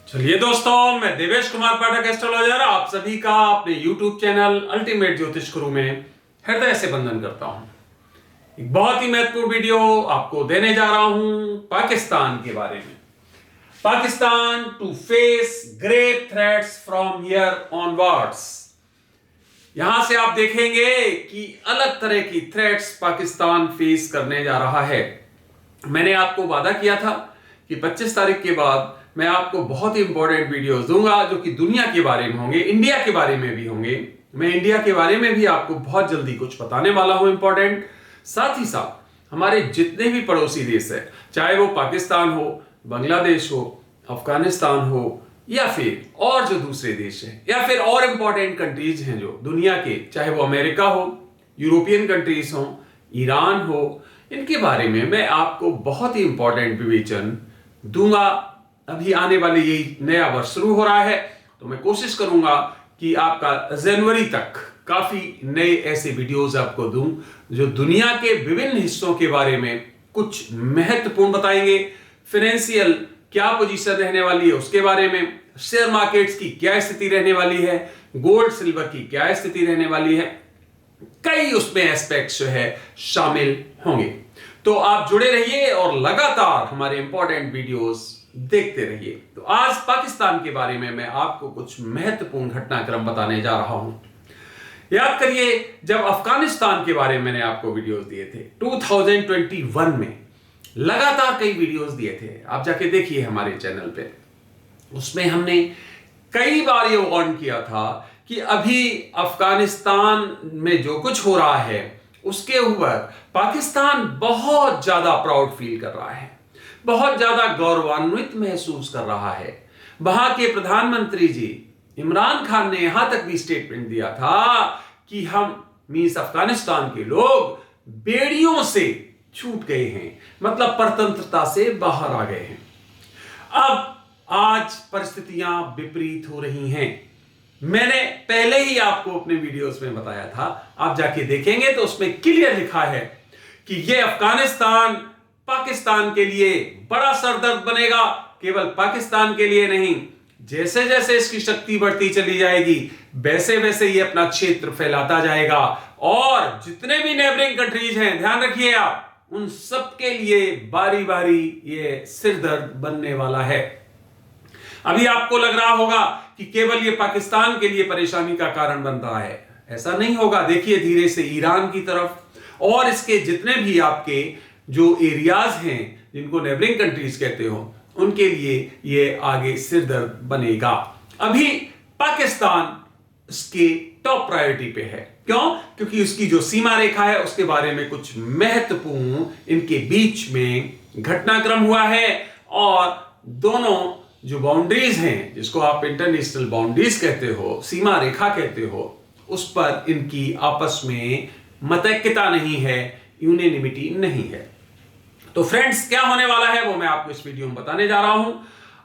चलिए दोस्तों, मैं देवेश कुमार पाठक एस्ट्रोलॉजर आप सभी का अपने YouTube चैनल अल्टीमेट ज्योतिष गुरु में हृदय से वंदन करता हूं। एक बहुत ही महत्वपूर्ण वीडियो आपको देने जा रहा हूं पाकिस्तान के बारे में। Pakistan to face grave threats from here onwards. यहां से आप देखेंगे कि अलग तरह की थ्रेट्स पाकिस्तान फेस करने जा रहा है। मैंने आपको वादा किया था कि 25 तारीख के बाद मैं आपको बहुत ही इंपॉर्टेंट वीडियोस दूंगा जो कि दुनिया के बारे में होंगे, इंडिया के बारे में भी होंगे। मैं इंडिया के बारे में भी आपको बहुत जल्दी कुछ बताने वाला हूं इंपॉर्टेंट। साथ ही साथ हमारे जितने भी पड़ोसी देश है, चाहे वो पाकिस्तान हो, बांग्लादेश हो, अफगानिस्तान हो या फिर और जो दूसरे देश हैं या फिर और इंपॉर्टेंट कंट्रीज हैं जो दुनिया के, चाहे वो अमेरिका हो, यूरोपियन कंट्रीज हो, ईरान हो, इनके बारे में मैं आपको बहुत ही इंपॉर्टेंट विवेचन दूंगा। अभी आने वाले यही नया वर्ष शुरू हो रहा है तो मैं कोशिश करूंगा कि आपका जनवरी तक काफी नए ऐसे वीडियोस आपको दूं जो दुनिया के विभिन्न हिस्सों के बारे में कुछ महत्वपूर्ण बताएंगे। फाइनेंशियल क्या पोजीशन रहने वाली है उसके बारे में, शेयर मार्केट्स की क्या स्थिति रहने वाली है, गोल्ड सिल्वर की क्या स्थिति रहने वाली है, कई उसमें एस्पेक्ट्स जो है शामिल होंगे। तो आप जुड़े रहिए और लगातार हमारे इंपॉर्टेंट वीडियोस देखते रहिए। तो आज पाकिस्तान के बारे में मैं आपको कुछ महत्वपूर्ण घटनाक्रम बताने जा रहा हूं। याद करिए, जब अफगानिस्तान के बारे में मैंने आपको वीडियोस दिए थे 2021 में, लगातार कई वीडियोस दिए थे, आप जाके देखिए हमारे चैनल पे। उसमें हमने कई बार ये वार्न किया था कि अभी अफगानिस्तान में जो कुछ हो रहा है उसके ऊपर पाकिस्तान बहुत ज्यादा प्राउड फील कर रहा है, बहुत ज्यादा गौरवान्वित महसूस कर रहा है। वहां के प्रधानमंत्री जी इमरान खान ने यहां तक भी स्टेटमेंट दिया था कि हम मींस अफगानिस्तान के लोग बेड़ियों से छूट गए हैं, मतलब परतंत्रता से बाहर आ गए हैं। अब आज परिस्थितियां विपरीत हो रही हैं। मैंने पहले ही आपको अपने वीडियोस में बताया था, आप जाके देखेंगे तो उसमें क्लियर लिखा है कि यह अफगानिस्तान पाकिस्तान के लिए बड़ा सरदर्द बनेगा। केवल पाकिस्तान के लिए नहीं, जैसे जैसे इसकी शक्ति बढ़ती चली जाएगी वैसे वैसे ये अपना क्षेत्र फैलाता जाएगा और जितने भी नेबरिंग कंट्रीज हैं, ध्यान रखिए आप, उन सब के लिए बारी बारी ये सिरदर्द बनने वाला है। अभी आपको लग रहा होगा कि केवल ये पाकिस्तान के लिए परेशानी का कारण बन रहा है, ऐसा नहीं होगा। देखिए धीरे से ईरान की तरफ और इसके जितने भी आपके जो एरियाज हैं जिनको नेबरिंग कंट्रीज कहते हो, उनके लिए ये आगे सिरदर्द बनेगा। अभी पाकिस्तान इसके टॉप प्रायोरिटी पे है। क्यों? क्योंकि उसकी जो सीमा रेखा है उसके बारे में कुछ महत्वपूर्ण इनके बीच में घटनाक्रम हुआ है और दोनों जो बाउंड्रीज हैं, जिसको आप इंटरनेशनल बाउंड्रीज कहते हो, सीमा रेखा कहते हो, उस पर इनकी आपस में मतैक्यता नहीं है, यूनिनिमिटी नहीं है। तो फ्रेंड्स, क्या होने वाला है वो मैं आपको इस वीडियो में बताने जा रहा हूं।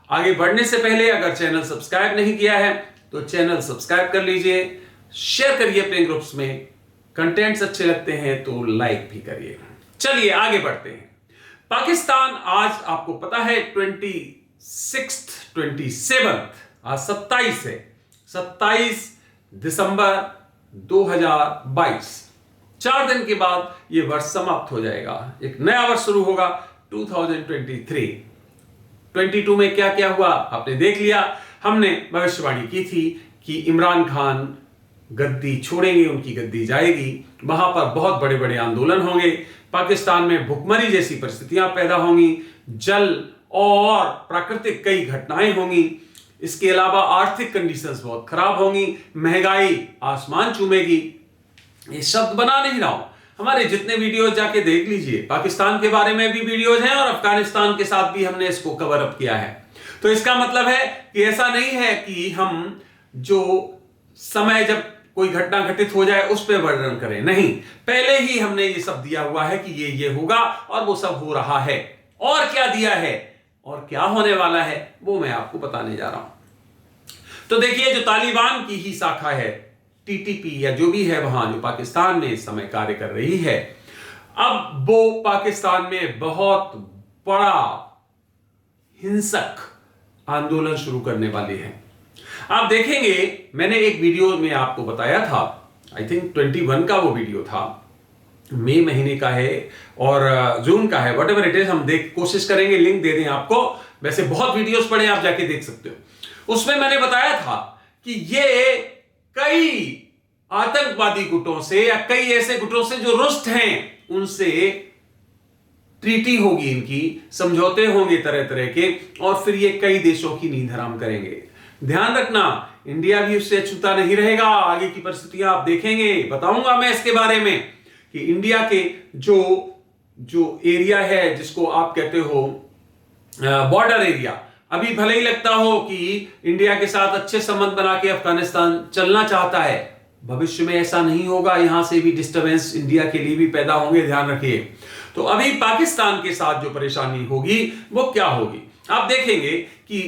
आगे बढ़ने से पहले अगर चैनल सब्सक्राइब नहीं किया है तो चैनल सब्सक्राइब कर लीजिए, शेयर करिए अपने ग्रुप्स में, कंटेंट्स अच्छे लगते हैं तो लाइक भी करिए। चलिए आगे बढ़ते हैं। पाकिस्तान आज आपको पता है 27 आज 27 है, 27 दिसंबर 2022। 4 दिन के बाद यह वर्ष समाप्त हो जाएगा, एक नया वर्ष शुरू होगा 2023। 22 में क्या क्या हुआ आपने देख लिया। हमने भविष्यवाणी की थी कि इमरान खान गद्दी छोड़ेंगे, उनकी गद्दी जाएगी, वहां पर बहुत बड़े बड़े आंदोलन होंगे, पाकिस्तान में भुखमरी जैसी परिस्थितियां पैदा होंगी, जल और प्राकृतिक कई घटनाएं होंगी, इसके अलावा आर्थिक कंडीशंस बहुत खराब होंगी, महंगाई आसमान चूमेगी। ये शब्द बना नहीं रहा हूं, हमारे जितने वीडियोस जाके देख लीजिए, पाकिस्तान के बारे में भी वीडियोस हैं और अफगानिस्तान के साथ भी हमने इसको कवर अप किया है। तो इसका मतलब है कि ऐसा नहीं है कि हम जो समय जब कोई घटना घटित हो जाए उस पर वर्णन करें, नहीं, पहले ही हमने ये सब दिया हुआ है कि ये होगा और वो सब हो रहा है। और क्या दिया है और क्या होने वाला है वो मैं आपको बताने जा रहा हूं। तो देखिए, जो तालिबान की ही शाखा है, टीटीपी या जो भी है वहां, जो पाकिस्तान में इस समय कार्य कर रही है, अब वो पाकिस्तान में बहुत बड़ा हिंसक आंदोलन शुरू करने वाली है। आप देखेंगे, मैंने एक वीडियो में आपको बताया था, आई थिंक 21 का वो वीडियो था, मई महीने का है और जून का है, व्हाटएवर इट इज, हम कोशिश करेंगे लिंक दे दें आपको। वैसे बहुत वीडियोस पड़े, आप जाके देख सकते हो। उसमें मैंने बताया था कि ये कई आतंकवादी गुटों से या कई ऐसे गुटों से जो रुष्ट हैं, उनसे ट्रीटी होगी, इनकी समझौते होंगे तरह तरह के, और फिर ये कई देशों की नींद हराम करेंगे। ध्यान रखना, इंडिया भी उससे अछूता नहीं रहेगा। आगे की परिस्थितियां आप देखेंगे, बताऊंगा मैं इसके बारे में कि इंडिया के जो एरिया है, जिसको आप कहते हो बॉर्डर एरिया, अभी भले ही लगता हो कि इंडिया के साथ अच्छे संबंध बना के अफगानिस्तान चलना चाहता है, भविष्य में ऐसा नहीं होगा। यहां से भी डिस्टर्बेंस इंडिया के लिए भी पैदा होंगे, ध्यान रखिए। तो अभी पाकिस्तान के साथ जो परेशानी होगी वो क्या होगी, आप देखेंगे कि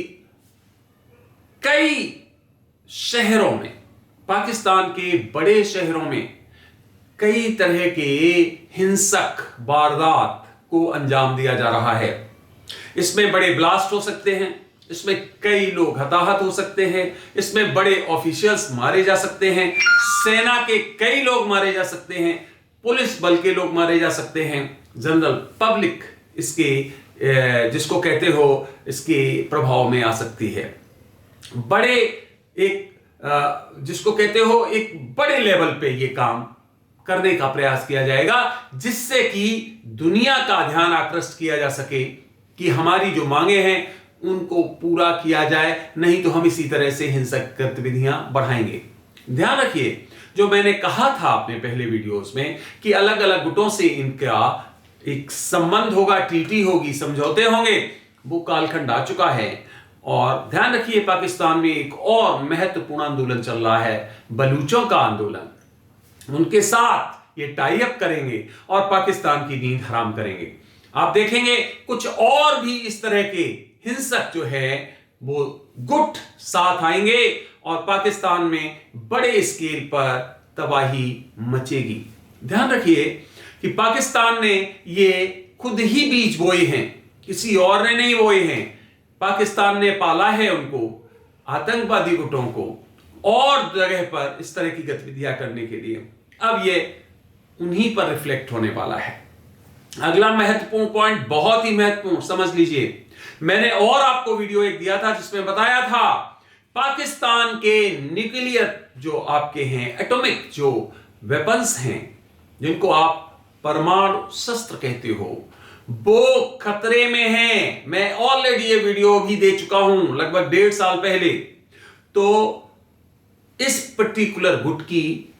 कई शहरों में, पाकिस्तान के बड़े शहरों में कई तरह के हिंसक वारदात को अंजाम दिया जा रहा है। इसमें बड़े ब्लास्ट हो सकते हैं, इसमें कई लोग हताहत हो सकते हैं, इसमें बड़े ऑफिशियल्स मारे जा सकते हैं, सेना के कई लोग मारे जा सकते हैं, पुलिस बल के लोग मारे जा सकते हैं, जनरल पब्लिक इसके जिसको कहते हो इसके प्रभाव में आ सकती है। बड़े एक जिसको कहते हो एक बड़े लेवल पे ये काम करने का प्रयास किया जाएगा, जिससे कि दुनिया का ध्यान आकृष्ट किया जा सके कि हमारी जो मांगे हैं उनको पूरा किया जाए, नहीं तो हम इसी तरह से हिंसक गतिविधियां बढ़ाएंगे। ध्यान रखिए, जो मैंने कहा था अपने पहले वीडियोस में कि अलग अलग गुटों से इनका एक संबंध होगा, ट्रीटी होगी, समझौते होंगे, वो कालखंड आ चुका है। और ध्यान रखिए, पाकिस्तान में एक और महत्वपूर्ण आंदोलन चल रहा है, बलूचों का आंदोलन। उनके साथ ये टाई अप करेंगे और पाकिस्तान की नींद हराम करेंगे। आप देखेंगे कुछ और भी इस तरह के हिंसक जो है वो गुट साथ आएंगे और पाकिस्तान में बड़े स्केल पर तबाही मचेगी। ध्यान रखिए कि पाकिस्तान ने ये खुद ही बीज बोए हैं, किसी और ने नहीं बोए हैं। पाकिस्तान ने पाला है उनको, आतंकवादी गुटों को, और जगह पर इस तरह की गतिविधियां करने के लिए। अब ये उन्हीं पर रिफ्लेक्ट होने वाला है। अगला महत्वपूर्ण पॉइंट, बहुत ही महत्वपूर्ण, समझ लीजिए। मैंने और आपको वीडियो एक दिया था जिसमें बताया था पाकिस्तान के न्यूक्लियर जो आपके हैं एटॉमिक जो वेपन्स हैं, जिनको आप परमाणु शस्त्र कहते हो, वो खतरे में हैं। मैं ऑलरेडी ये वीडियो भी दे चुका हूं लगभग 1.5 साल पहले। तो इस पर्टिकुलर गुट की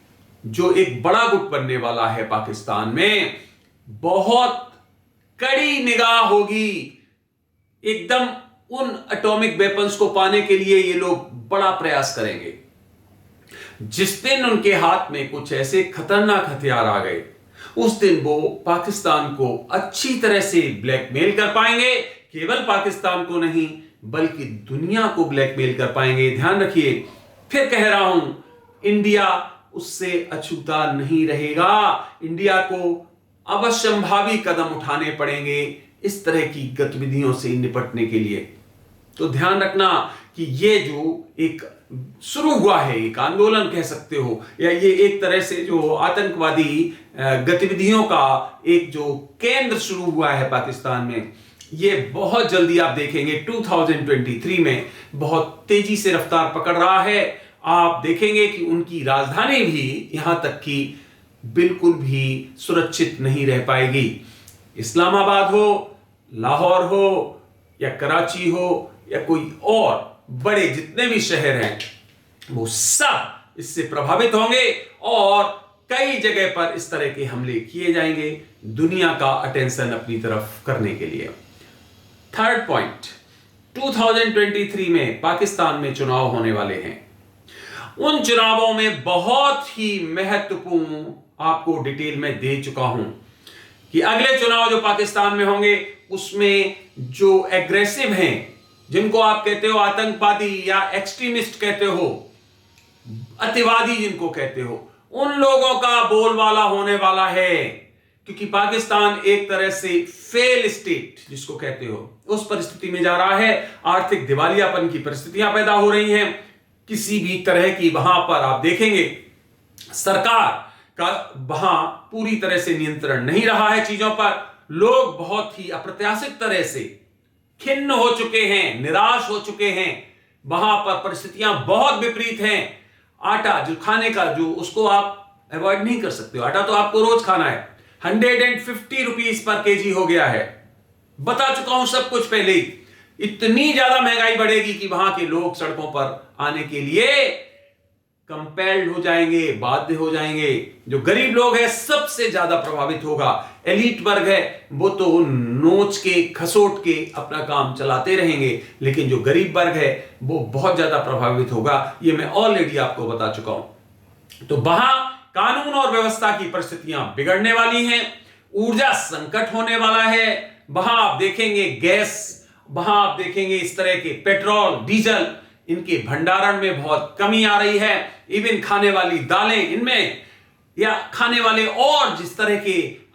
जो एक बड़ा गुट बनने वाला है पाकिस्तान में, बहुत कड़ी निगाह होगी। एकदम उन एटॉमिक वेपन्स को पाने के लिए ये लोग बड़ा प्रयास करेंगे। जिस दिन उनके हाथ में कुछ ऐसे खतरनाक हथियार आ गए, उस दिन वो पाकिस्तान को अच्छी तरह से ब्लैकमेल कर पाएंगे। केवल पाकिस्तान को नहीं बल्कि दुनिया को ब्लैकमेल कर पाएंगे। ध्यान रखिए, फिर कह रहा हूं, इंडिया उससे अछूता नहीं रहेगा। इंडिया को अवश्यंभावी कदम उठाने पड़ेंगे इस तरह की गतिविधियों से निपटने के लिए। तो ध्यान रखना कि ये जो एक शुरू हुआ है, एक आंदोलन कह सकते हो, या ये एक तरह से जो आतंकवादी गतिविधियों का एक जो केंद्र शुरू हुआ है पाकिस्तान में, ये बहुत जल्दी आप देखेंगे 2023 में बहुत तेजी से रफ्तार पकड़ रहा है। आप देखेंगे कि उनकी राजधानी भी यहां तक कि बिल्कुल भी सुरक्षित नहीं रह पाएगी। इस्लामाबाद हो, लाहौर हो या कराची हो या कोई और बड़े जितने भी शहर हैं, वो सब इससे प्रभावित होंगे और कई जगह पर इस तरह के हमले किए जाएंगे दुनिया का अटेंशन अपनी तरफ करने के लिए। थर्ड पॉइंट, 2023 में पाकिस्तान में चुनाव होने वाले हैं। उन चुनावों में बहुत ही महत्वपूर्ण आपको डिटेल में दे चुका हूं कि अगले चुनाव जो पाकिस्तान में होंगे उसमें जो एग्रेसिव हैं, जिनको आप कहते हो आतंकवादी या एक्सट्रीमिस्ट कहते हो, अतिवादी जिनको कहते हो, उन लोगों का बोलबाला होने वाला है। क्योंकि पाकिस्तान एक तरह से फेल स्टेट जिसको कहते हो उस परिस्थिति में जा रहा है। आर्थिक दिवालियापन की परिस्थितियां पैदा हो रही हैं। किसी भी तरह की वहां पर आप देखेंगे सरकार का वहां पूरी तरह से नियंत्रण नहीं रहा है चीजों पर। लोग बहुत ही अप्रत्याशित तरह से खिन्न हो चुके हैं, निराश हो चुके हैं। वहां पर परिस्थितियां बहुत विपरीत हैं। आटा जो खाने का जो उसको आप अवॉइड नहीं कर सकते हो, आटा तो आपको रोज खाना है। 150 रुपीज पर केजी हो गया है। बता चुका हूं सब कुछ पहले ही। इतनी ज्यादा महंगाई बढ़ेगी कि वहां के लोग सड़कों पर आने के लिए कंपेल्ड हो जाएंगे, बाध्य हो जाएंगे। जो गरीब लोग हैं सबसे ज्यादा प्रभावित होगा। एलीट वर्ग है वो तो नोच के खसोट के अपना काम चलाते रहेंगे, लेकिन जो गरीब वर्ग है वो बहुत ज्यादा प्रभावित होगा। ये मैं ऑलरेडी आपको बता चुका हूं। तो वहां कानून और व्यवस्था की परिस्थितियां बिगड़ने वाली हैं। ऊर्जा संकट होने वाला है। वहां आप देखेंगे गैस, वहां आप देखेंगे इस तरह के पेट्रोल, डीजल, इनके भंडारण में बहुत कमी आ रही है। इवन खाने वाली दालें इनमें या खाने वाले और जिस तरह के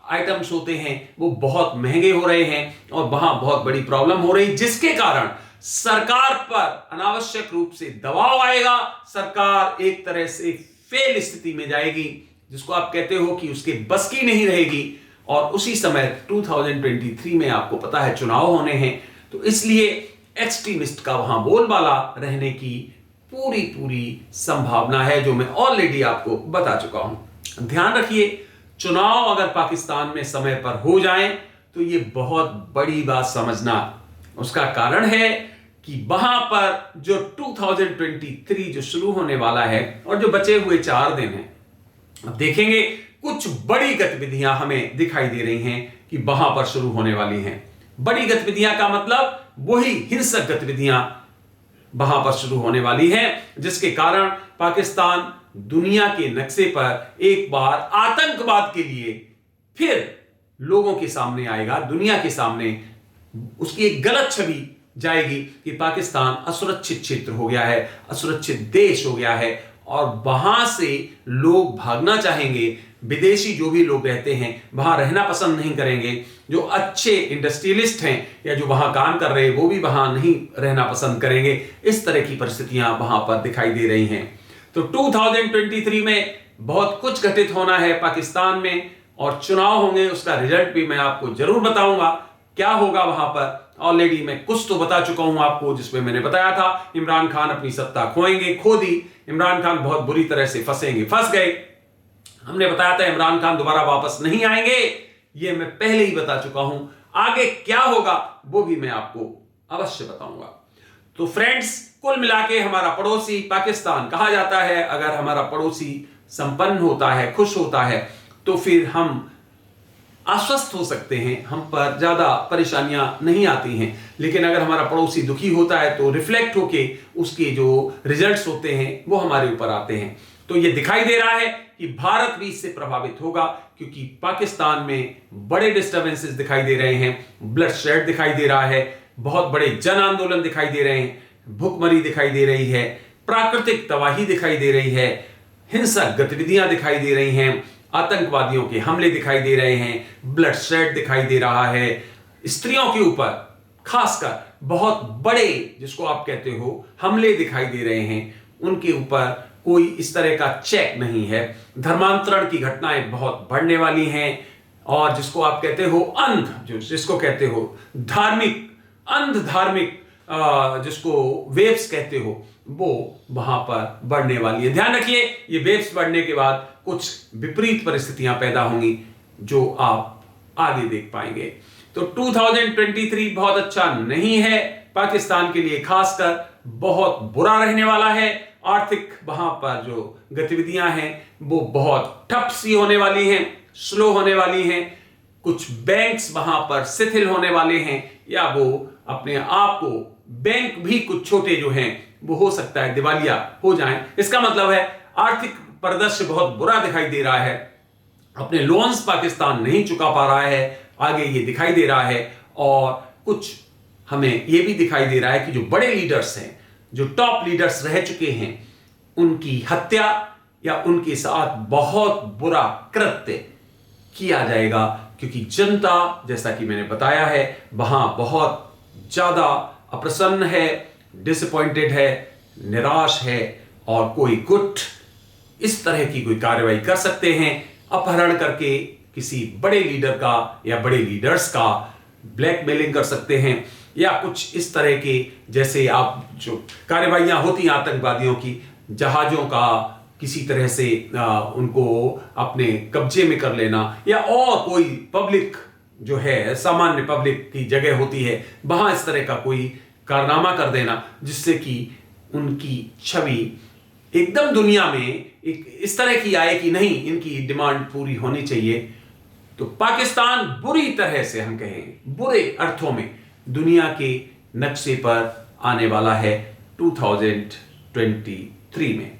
आइटम्स होते हैं वो बहुत महंगे हो रहे हैं और वहां बहुत बड़ी प्रॉब्लम हो रही, जिसके कारण सरकार पर अनावश्यक रूप से दबाव आएगा। सरकार एक तरह से फेल स्थिति में जाएगी, जिसको आप कहते हो कि उसके बस की नहीं रहेगी। और उसी समय 2023 में आपको पता है चुनाव होने हैं, तो इसलिए एक्सट्रीमिस्ट का वहां बोलबाला रहने की पूरी संभावना है, जो मैं ऑलरेडी आपको बता चुका हूं। ध्यान रखिए, चुनाव अगर पाकिस्तान में समय पर हो जाएं तो ये बहुत बड़ी बात समझना। उसका कारण है कि वहां पर जो 2023 जो शुरू होने वाला है और जो बचे हुए 4 दिन हैं, अब देखेंगे कुछ बड़ी गतिविधियां हमें दिखाई दे रही हैं कि वहां पर शुरू होने वाली हैं। बड़ी गतिविधियां का मतलब वही हिंसक गतिविधियां वहां पर शुरू होने वाली हैं, जिसके कारण पाकिस्तान दुनिया के नक्शे पर एक बार आतंकवाद के लिए फिर लोगों के सामने आएगा। दुनिया के सामने उसकी एक गलत छवि जाएगी कि पाकिस्तान असुरक्षित क्षेत्र हो गया है, असुरक्षित देश हो गया है और वहां से लोग भागना चाहेंगे। विदेशी जो भी लोग रहते हैं वहां रहना पसंद नहीं करेंगे। जो अच्छे इंडस्ट्रियलिस्ट हैं या जो वहां काम कर रहे हैं वो भी वहां नहीं रहना पसंद करेंगे। इस तरह की परिस्थितियां वहां पर दिखाई दे रही हैं। तो 2023 में बहुत कुछ घटित होना है पाकिस्तान में और चुनाव होंगे। उसका रिजल्ट भी मैं आपको जरूर बताऊंगा क्या होगा वहां पर। ऑलरेडी मैं कुछ तो बता चुका हूं आपको, जिसमें मैंने बताया था इमरान खान अपनी सत्ता खोएंगे, खो दी। इमरान खान बहुत बुरी तरह से फंसेंगे, फंस गए। हमने बताया था इमरान खान दोबारा वापस नहीं आएंगे, ये मैं पहले ही बता चुका हूं। आगे क्या होगा वो भी मैं आपको अवश्य बताऊंगा। तो फ्रेंड्स, कुल मिला के हमारा पड़ोसी पाकिस्तान कहा जाता है, अगर हमारा पड़ोसी संपन्न होता है, खुश होता है, तो फिर हम आश्वस्त हो सकते हैं, हम पर ज्यादा परेशानियां नहीं आती हैं। लेकिन अगर हमारा पड़ोसी दुखी होता है तो रिफ्लेक्ट होके उसके जो रिजल्ट्स होते हैं वो हमारे ऊपर आते हैं। तो ये दिखाई दे रहा है कि भारत भी इससे प्रभावित होगा, क्योंकि पाकिस्तान में बड़े डिस्टर्बेंसेस दिखाई दे रहे हैं, ब्लडशेड दिखाई दे रहा है, बहुत बड़े जन आंदोलन दिखाई दे रहे हैं, भूखमरी दिखाई दे रही है, प्राकृतिक तबाही दिखाई दे रही है, हिंसक गतिविधियां दिखाई दे रही हैं, आतंकवादियों के हमले दिखाई दे रहे हैं, ब्लडशेड दिखाई दे रहा है। स्त्रियों के ऊपर खासकर बहुत बड़े जिसको आप कहते हो हमले दिखाई दे रहे हैं, उनके ऊपर कोई इस तरह का चेक नहीं है। धर्मांतरण की घटनाएं बहुत बढ़ने वाली हैं और जिसको आप कहते हो जिसको कहते हो अंध धार्मिक जिसको वेव्स कहते हो, वो वहां पर बढ़ने वाली है। ध्यान रखिए, ये वेव्स बढ़ने के बाद कुछ विपरीत परिस्थितियां पैदा होंगी जो आप आगे देख पाएंगे। तो 2023 बहुत अच्छा नहीं है पाकिस्तान के लिए, खासकर बहुत बुरा रहने वाला है। आर्थिक वहां पर जो गतिविधियां हैं वो बहुत ठप सी होने वाली हैं, स्लो होने वाली हैं। कुछ बैंक्स वहां पर शिथिल होने वाले हैं या वो अपने आप को बैंक भी कुछ छोटे जो हैं वो हो सकता है दिवालिया हो जाएं। इसका मतलब है आर्थिक परिदृश्य बहुत बुरा दिखाई दे रहा है। अपने लोन्स पाकिस्तान नहीं चुका पा रहा है, आगे ये दिखाई दे रहा है। और कुछ हमें ये भी दिखाई दे रहा है कि जो बड़े लीडर्स हैं, जो टॉप लीडर्स रह चुके हैं, उनकी हत्या या उनके साथ बहुत बुरा कृत्य किया जाएगा, क्योंकि जनता, जैसा कि मैंने बताया है, वहां बहुत ज्यादा अप्रसन्न है, डिसअपॉइंटेड है, निराश है, और कोई गुट इस तरह की कोई कार्रवाई कर सकते हैं, अपहरण करके किसी बड़े लीडर का या बड़े लीडर्स का ब्लैकमेलिंग कर सकते हैं, या कुछ इस तरह के जैसे आप जो कार्रवाइयां होती हैं आतंकवादियों की, जहाजों का किसी तरह से उनको अपने कब्जे में कर लेना, या और कोई पब्लिक जो है, सामान्य पब्लिक की जगह होती है, वहां इस तरह का कोई कारनामा कर देना जिससे कि उनकी छवि एकदम दुनिया में एक इस तरह की आए कि नहीं, इनकी डिमांड पूरी होनी चाहिए। तो पाकिस्तान बुरी तरह से, हम कहें बुरे अर्थों में, दुनिया के नक्शे पर आने वाला है 2023 में।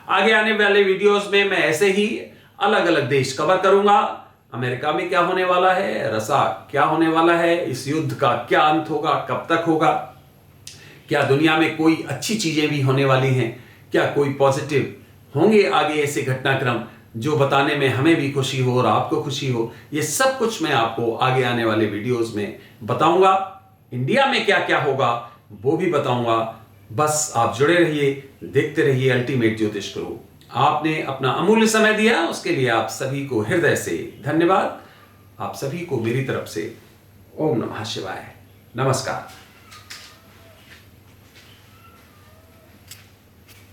आगे आने वाले वीडियोस में मैं ऐसे ही अलग अलग देश कवर करूंगा। अमेरिका में क्या होने वाला है, रसा क्या होने वाला है, इस युद्ध का क्या अंत होगा, कब तक होगा, क्या दुनिया में कोई अच्छी चीजें भी होने वाली हैं, क्या कोई पॉजिटिव होंगे आगे ऐसे घटनाक्रम जो बताने में हमें भी खुशी हो और आपको खुशी हो। ये सब कुछ मैं आपको आगे आने वाले वीडियोस में बताऊंगा। इंडिया में क्या क्या होगा वो भी बताऊंगा। बस आप जुड़े रहिए, देखते रहिए अल्टीमेट ज्योतिष गुरु। आपने अपना अमूल्य समय दिया, उसके लिए आप सभी को हृदय से धन्यवाद। आप सभी को मेरी तरफ से ओम नमः शिवाय, नमस्कार।